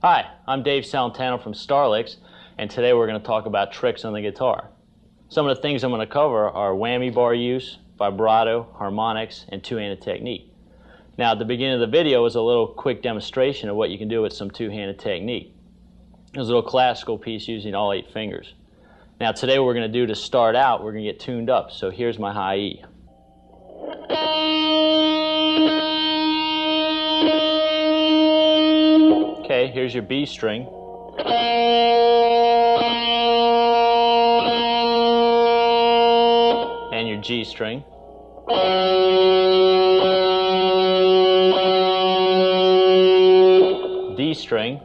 Hi, I'm Dave Celentano from Starlicks, and today we're going to talk about tricks on the guitar. Some of the things I'm going to cover are whammy bar use, vibrato, harmonics, and two-handed technique. Now at the beginning of the video was a little quick demonstration of what you can do with some two-handed technique. It was a little classical piece using all 8 fingers. Now today what we're going to do to start out, we're going to get tuned up. So here's my high E. Okay, here's your B string. And your G string. D string.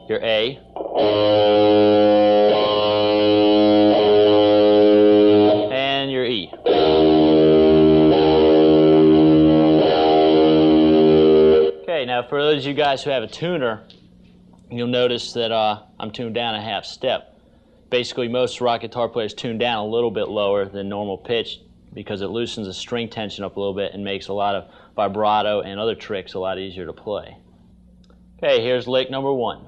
Your A. And your E. Okay, now for those of you guys who have a tuner, you'll notice that I'm tuned down a half step. Basically, most rock guitar players tune down a little bit lower than normal pitch because it loosens the string tension up a little bit and makes a lot of vibrato and other tricks a lot easier to play. Okay, here's lick number 1.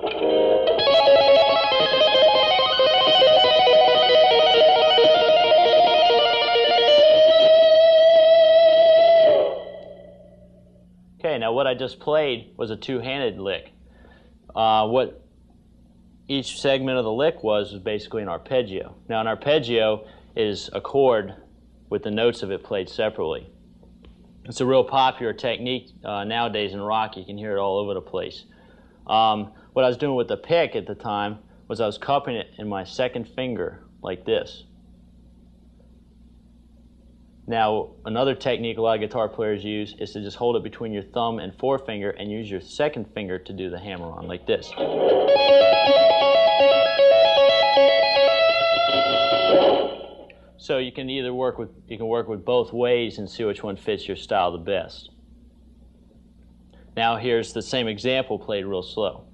Okay, now what I just played was a two-handed lick. What each segment of the lick was basically an arpeggio. Now an arpeggio is a chord with the notes of it played separately. It's a real popular technique nowadays in rock. You can hear it all over the place. What I was doing with the pick at the time was I was cupping it in my second finger like this. Now another technique a lot of guitar players use is to just hold it between your thumb and forefinger and use your second finger to do the hammer-on like this. So you can either work with both ways and see which one fits your style the best. Now here's the same example played real slow.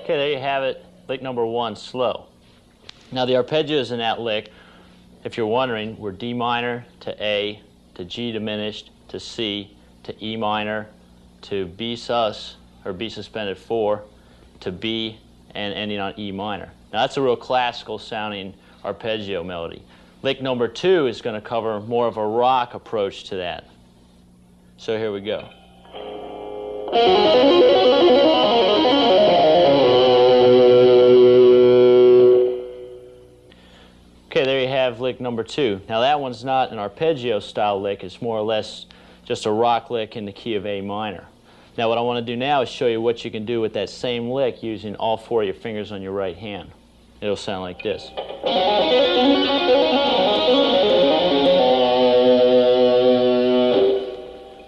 Okay, there you have it, lick number 1, slow. Now the arpeggios in that lick, if you're wondering, were D minor to A, to G diminished, to C, to E minor, to B sus, or B suspended 4, to B, and ending on E minor. Now that's a real classical sounding arpeggio melody. Lick number 2 is going to cover more of a rock approach to that. So here we go. Okay, there you have lick number 2. Now that one's not an arpeggio style lick, it's more or less just a rock lick in the key of A minor. Now what I want to do now is show you what you can do with that same lick using all 4 of your fingers on your right hand. It'll sound like this.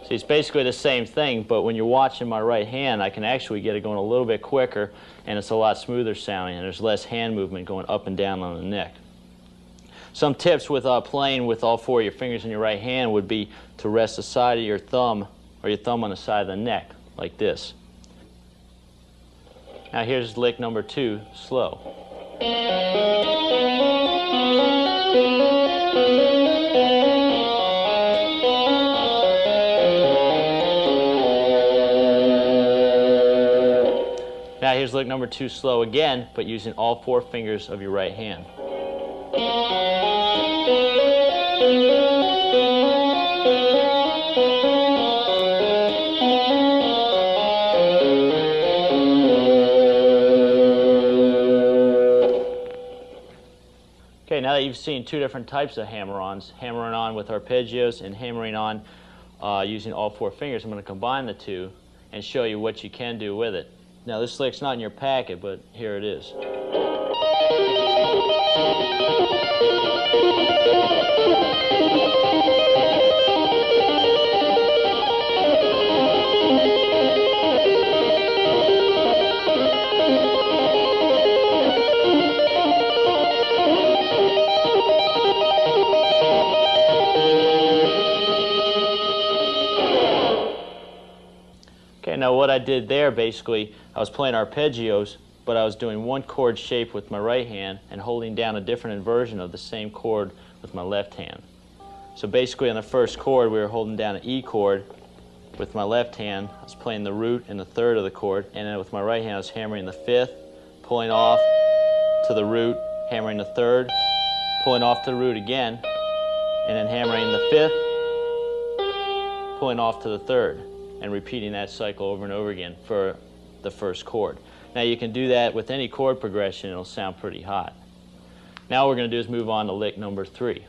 See, it's basically the same thing, but when you're watching my right hand, I can actually get it going a little bit quicker, and it's a lot smoother sounding, and there's less hand movement going up and down on the neck. Some tips with playing with all 4 of your fingers in your right hand would be to rest the side of your thumb, or your thumb on the side of the neck, like this. Now here's lick number 2, slow. Now here's lick number 2, slow again, but using all 4 fingers of your right hand. Okay, now that you've seen 2 different types of hammer-ons, hammering on with arpeggios and hammering on using all 4 fingers, I'm going to combine the 2 and show you what you can do with it. Now this lick's not in your packet, but here it is. did there, basically, I was playing arpeggios, but I was doing one chord shape with my right hand and holding down a different inversion of the same chord with my left hand. So basically on the first chord, we were holding down an E chord with my left hand. I was playing the root and the third of the chord, and then with my right hand I was hammering the fifth, pulling off to the root, hammering the third, pulling off to the root again, and then hammering the fifth, pulling off to the third, and repeating that cycle over and over again for the first chord. Now you can do that with any chord progression, it'll sound pretty hot. Now what we're going to do is move on to lick number 3.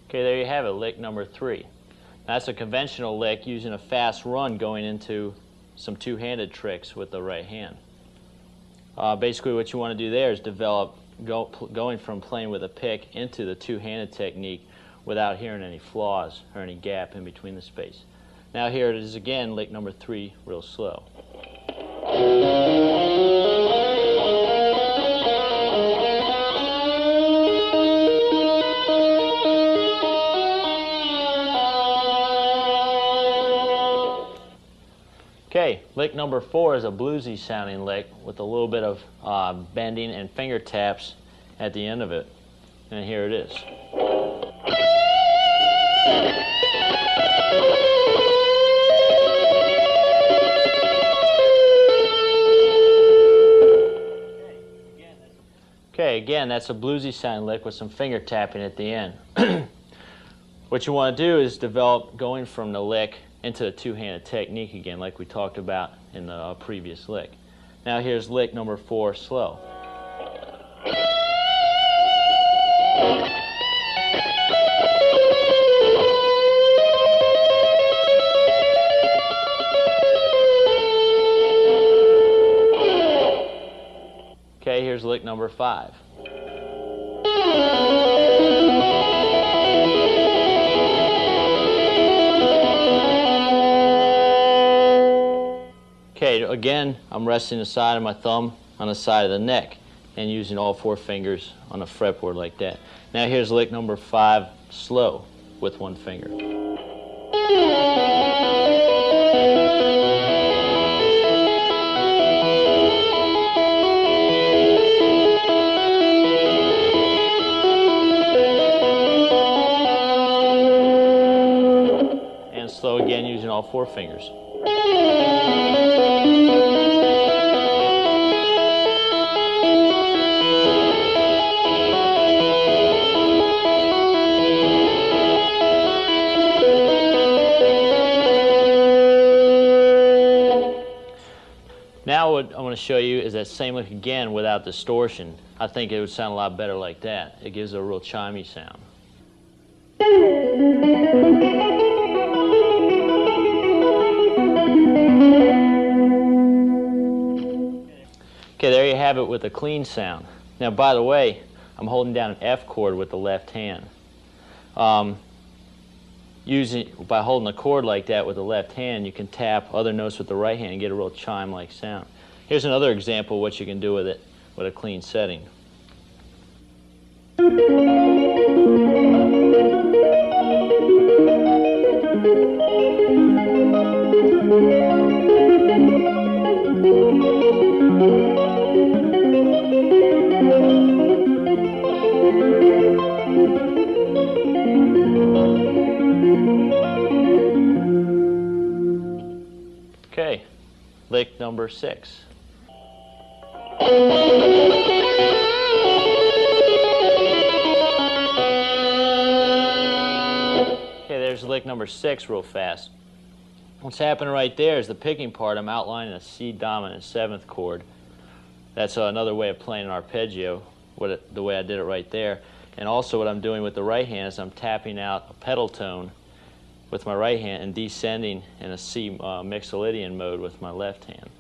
Okay, there you have it, lick number 3. That's a conventional lick using a fast run going into some two-handed tricks with the right hand. Basically what you want to do there is develop going from playing with a pick into the two-handed technique without hearing any flaws or any gap in between the space. Now here it is again, lick number 3, real slow. Okay, lick number 4 is a bluesy sounding lick with a little bit of bending and finger taps at the end of it. And here it is. Okay, again, that's a bluesy sounding lick with some finger tapping at the end. What you want to do is develop going from the lick into the two-handed technique again, like we talked about in the previous lick. Now here's lick number 4, slow. Okay, here's lick number 5. Okay, again, I'm resting the side of my thumb on the side of the neck and using all 4 fingers on a fretboard like that. Now here's lick number 5, slow, with 1 finger. And slow again using all 4 fingers. Now what I want to show you is that same lick again without distortion. I think it would sound a lot better like that. It gives a real chimey sound. Okay, there you have it with a clean sound. Now, by the way, I'm holding down an F chord with the left hand. By holding the chord like that with the left hand, you can tap other notes with the right hand and get a real chime-like sound. Here's another example of what you can do with it with a clean setting. Okay, lick number 6. Okay, there's lick number 6 real fast. What's happening right there is the picking part. I'm outlining a C dominant 7th chord. That's another way of playing an arpeggio, the way I did it right there. And also what I'm doing with the right hand is I'm tapping out a pedal tone with my right hand and descending in a C Mixolydian mode with my left hand.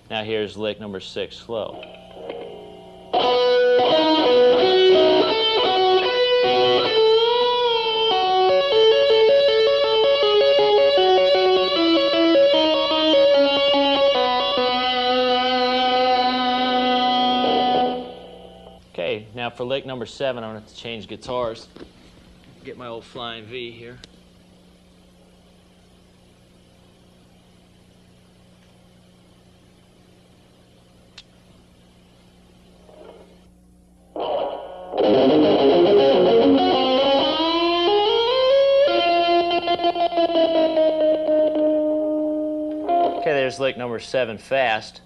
Now here's lick number 6, slow. Okay, now for lick number 7, I'm going to have to change guitars. Get my old Flying V here. Okay, there's lick number 7 fast.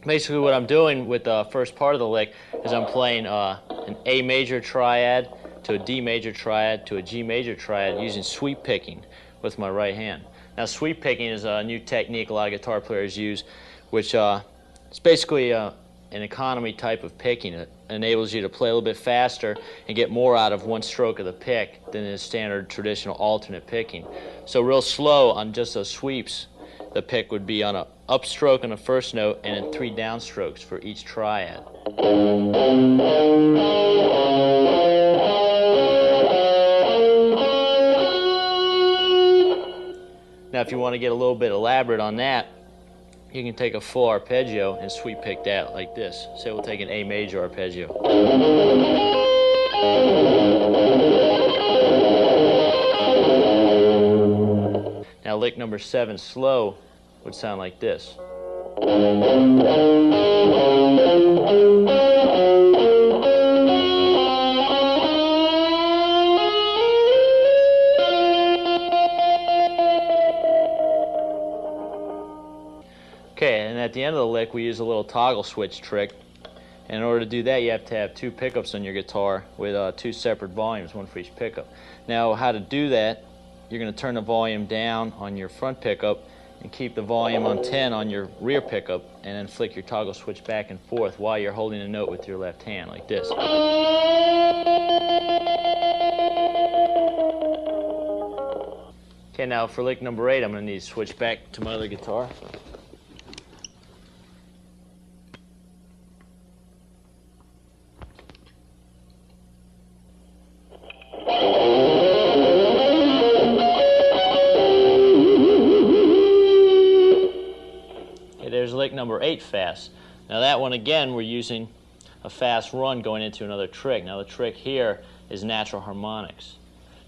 Basically what I'm doing with the first part of the lick is I'm playing an A major triad to a D major triad to a G major triad using sweep picking with my right hand. Now sweep picking is a new technique a lot of guitar players use, which it's basically an economy type of picking. It enables you to play a little bit faster and get more out of one stroke of the pick than in standard traditional alternate picking. So real slow on just those sweeps, the pick would be on an upstroke on the first note and then 3 downstrokes for each triad. Now if you want to get a little bit elaborate on that, you can take a full arpeggio and sweep pick that like this. Say we'll take an A major arpeggio. Now lick number 7 slow would sound like this. Okay, and at the end of the lick we use a little toggle switch trick. And in order to do that you have to have 2 pickups on your guitar with 2 separate volumes, one for each pickup. Now how to do that, you're going to turn the volume down on your front pickup and keep the volume on 10 on your rear pickup, and then flick your toggle switch back and forth while you're holding a note with your left hand, like this. Okay, now for lick number 8, I'm going to need to switch back to my other guitar. There's lick number 8 fast. Now that one again we're using a fast run going into another trick. Now the trick here is natural harmonics.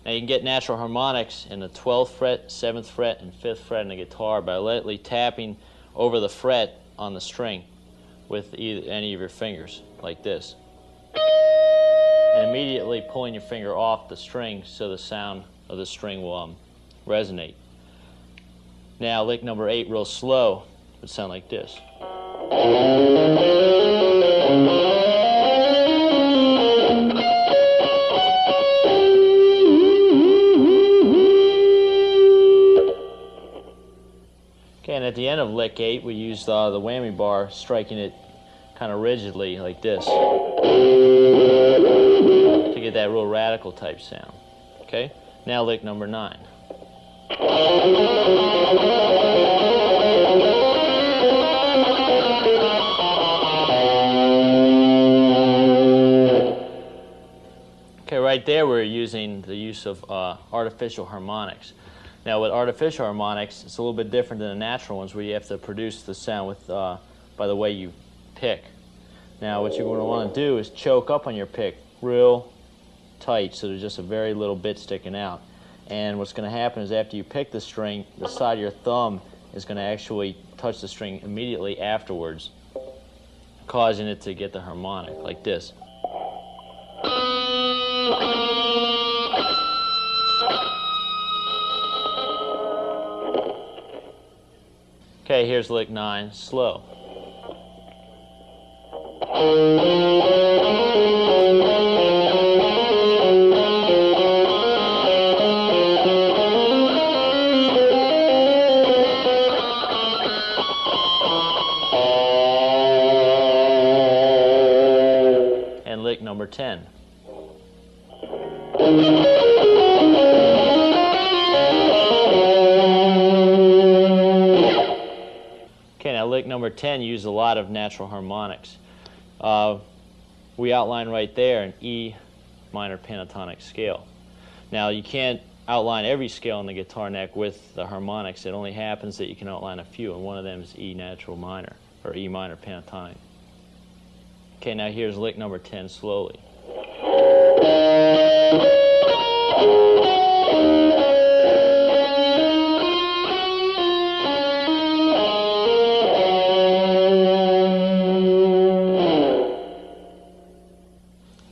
Now you can get natural harmonics in the 12th fret, 7th fret, and 5th fret in the guitar by lightly tapping over the fret on the string with any of your fingers, like this. And immediately pulling your finger off the string so the sound of the string will resonate. Now lick number 8 real slow would sound like this. Okay, and at the end of lick 8 we use the whammy bar, striking it kind of rigidly like this to get that real radical type sound. Okay, now lick number 9. Okay, right there we're using the use of artificial harmonics. Now with artificial harmonics, it's a little bit different than the natural ones where you have to produce the sound with by the way you pick. Now what you're going to want to do is choke up on your pick real tight so there's just a very little bit sticking out. And what's going to happen is after you pick the string, the side of your thumb is going to actually touch the string immediately afterwards, causing it to get the harmonic like this. Okay, here's lick 9, slow. And lick number 10. Okay, now lick number 10 used a lot of natural harmonics. We outline right there an E minor pentatonic scale. Now you can't outline every scale on the guitar neck with the harmonics. It only happens that you can outline a few, and one of them is E natural minor, or E minor pentatonic. Okay, now here's lick number 10 slowly.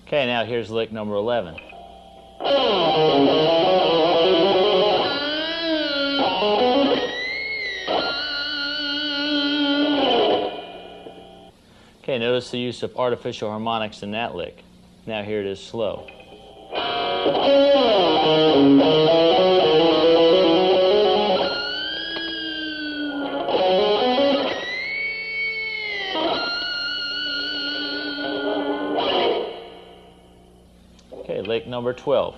Okay, now here's lick number 11. Okay, notice the use of artificial harmonics in that lick. Now here it is slow. Okay, lick number 12.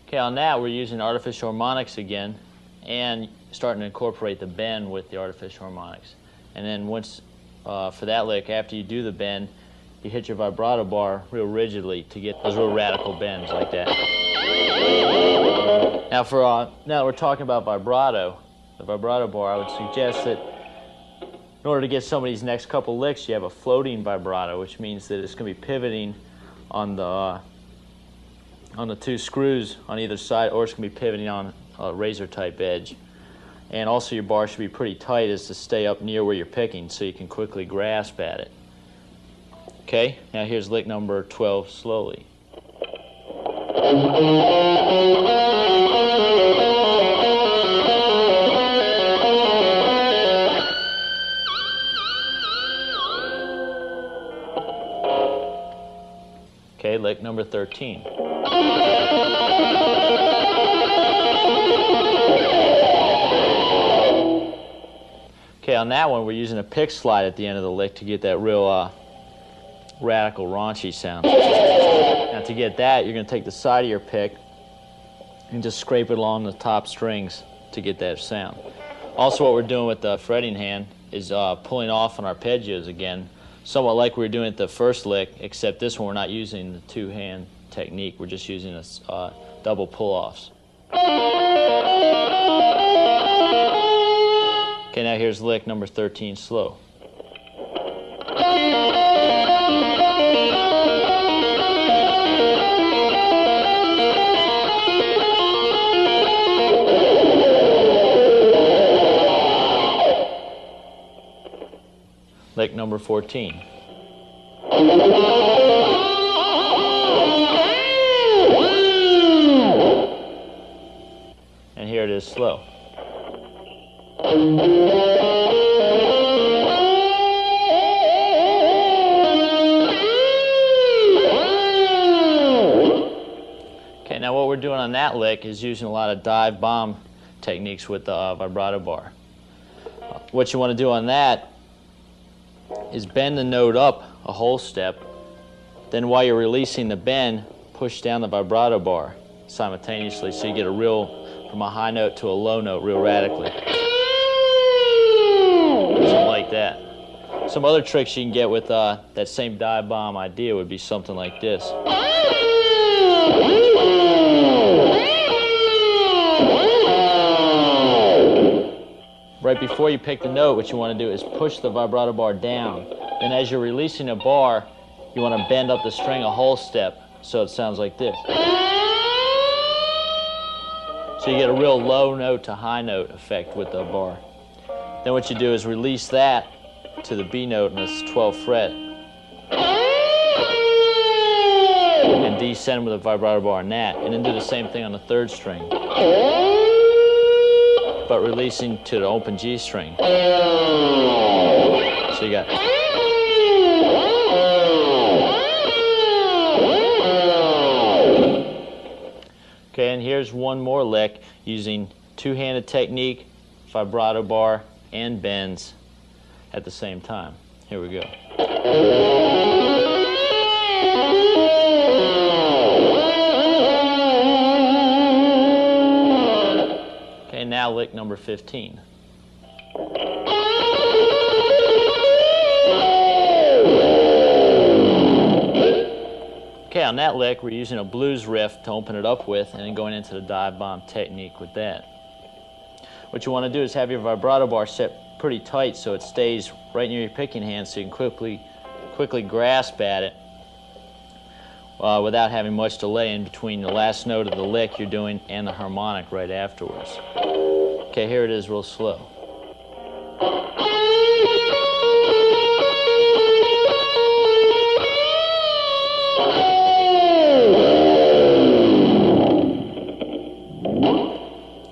Okay, on that we're using artificial harmonics again and starting to incorporate the bend with the artificial harmonics. And then once, for that lick, after you do the bend, you hit your vibrato bar real rigidly to get those real radical bends like that. Now now that we're talking about vibrato, the vibrato bar, I would suggest that in order to get some of these next couple licks, you have a floating vibrato, which means that it's going to be pivoting on the two screws on either side, or it's going to be pivoting on a razor type edge. And also your bar should be pretty tight as to stay up near where you're picking so you can quickly grasp at it. Okay, now here's lick number 12 slowly. Okay, lick number 13. Okay, on that one we're using a pick slide at the end of the lick to get that real radical raunchy sound. Now to get that, you're going to take the side of your pick and just scrape it along the top strings to get that sound. Also, what we're doing with the fretting hand is pulling off on arpeggios again, somewhat like we were doing at the first lick, except this one we're not using the two-hand technique. We're just using a double pull-offs. Okay, now here's lick number 13 slow. Lick number 14. And here it is slow. Okay, now what we're doing on that lick is using a lot of dive bomb techniques with the vibrato bar. What you want to do on that is bend the note up a whole step, then while you're releasing the bend, push down the vibrato bar simultaneously so you get from a high note to a low note real radically. Something like that. Some other tricks you can get with that same dive bomb idea would be something like this. Right before you pick the note, what you want to do is push the vibrato bar down. Then as you're releasing a bar, you want to bend up the string a whole step so it sounds like this. So you get a real low note to high note effect with the bar. Then what you do is release that to the B note in the 12th fret and descend with a vibrato bar on that, and then do the same thing on the 3rd string, but releasing to the open G string. So you got. Okay, and here's one more lick using two-handed technique, vibrato bar, and bends at the same time. Here we go. Okay, now lick number 15. Okay, on that lick, we're using a blues riff to open it up with, and then going into the dive bomb technique with that. what you want to do is have your vibrato bar set pretty tight so it stays right near your picking hand so you can quickly grasp at it without having much delay in between the last note of the lick you're doing and the harmonic right afterwards. Okay, here it is real slow.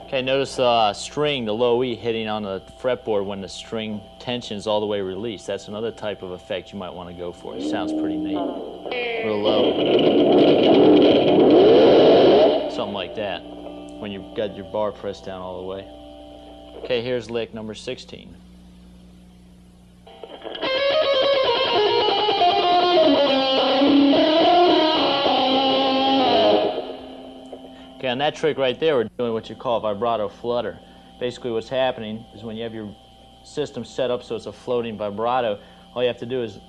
Okay, notice the string, the low E, hitting on the fretboard when the string tension is all the way released. That's another type of effect you might want to go for. It sounds pretty neat. Real low. Something like that, when you've got your bar pressed down all the way. Okay, here's lick number 16. Okay, on that trick right there, we're doing what you call a vibrato flutter. Basically what's happening is when you have your system set up so it's a floating vibrato, all you have to do is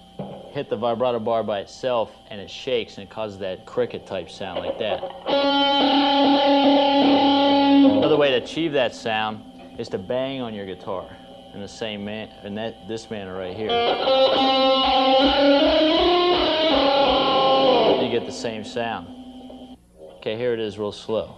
hit the vibrato bar by itself and it shakes and it causes that cricket type sound like that. Another way to achieve that sound is to bang on your guitar in the same this manner right here. You get the same sound. Okay, here it is real slow.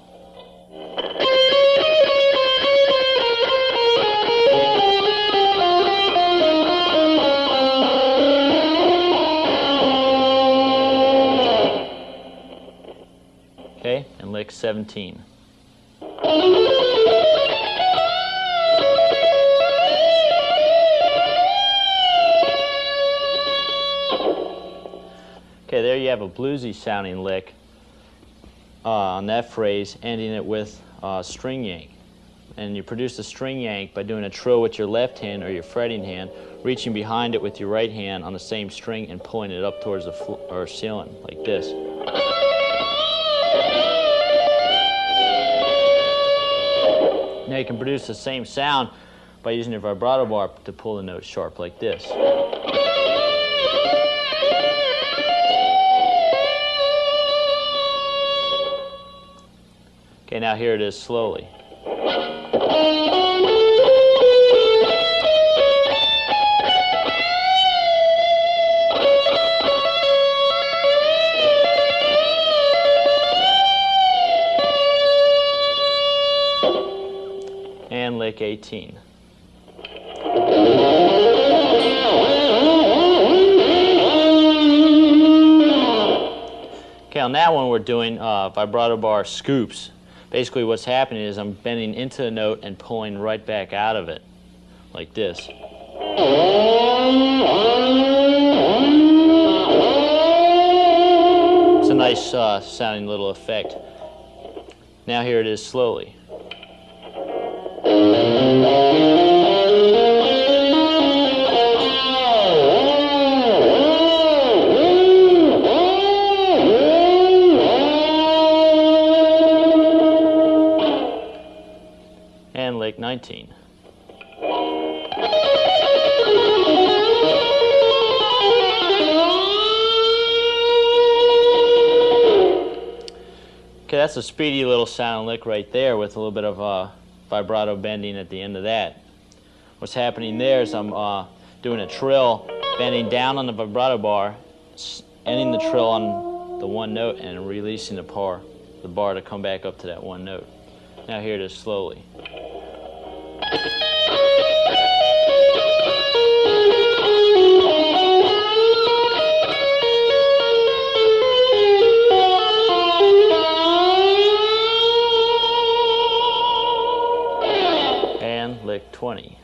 Okay, and lick 17. Okay, there you have a bluesy sounding lick on that phrase, ending it with string yank. And you produce a string yank by doing a trill with your left hand or your fretting hand, reaching behind it with your right hand on the same string and pulling it up towards the ceiling, like this. Now you can produce the same sound by using your vibrato bar to pull the note sharp, like this. Okay, now here it is slowly. And lick 18. Okay, on that one we're doing vibrato bar scoops. Basically what's happening is I'm bending into the note and pulling right back out of it, like this. It's a nice sounding little effect. Now here it is slowly. And lick 19. Okay, that's a speedy little sound lick right there with a little bit of vibrato bending at the end of that. What's happening there is I'm doing a trill, bending down on the vibrato bar, ending the trill on the one note and releasing the bar to come back up to that one note. Now here it is slowly. And lick 20.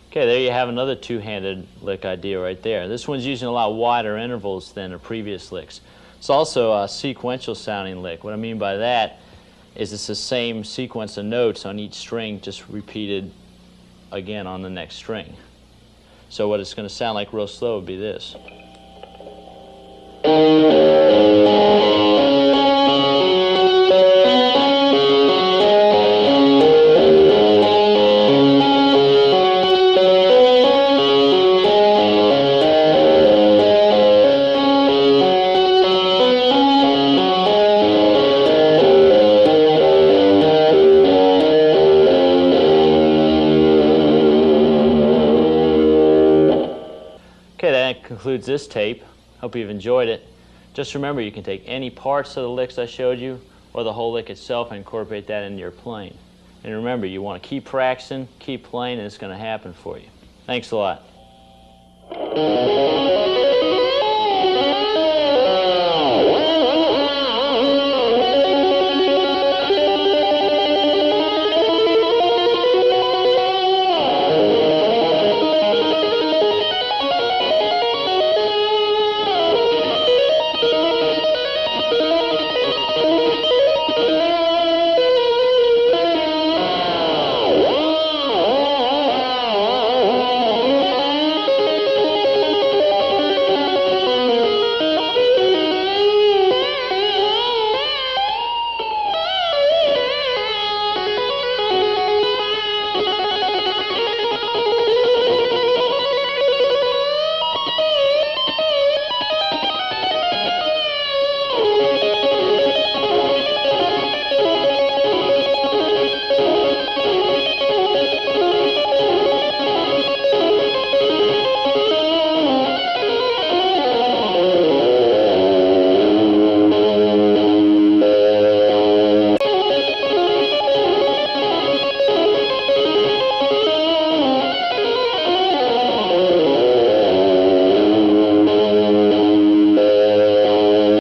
Okay, there you have another two-handed lick idea right there. This one's using a lot wider intervals than the previous licks. It's also a sequential sounding lick. What I mean by that is it's the same sequence of notes on each string, just repeated again on the next string. So what it's going to sound like real slow would be this. concludes this tape. Hope you've enjoyed it. Just remember, you can take any parts of the licks I showed you or the whole lick itself and incorporate that into your playing. And remember, you want to keep practicing, keep playing, and it's going to happen for you. Thanks a lot.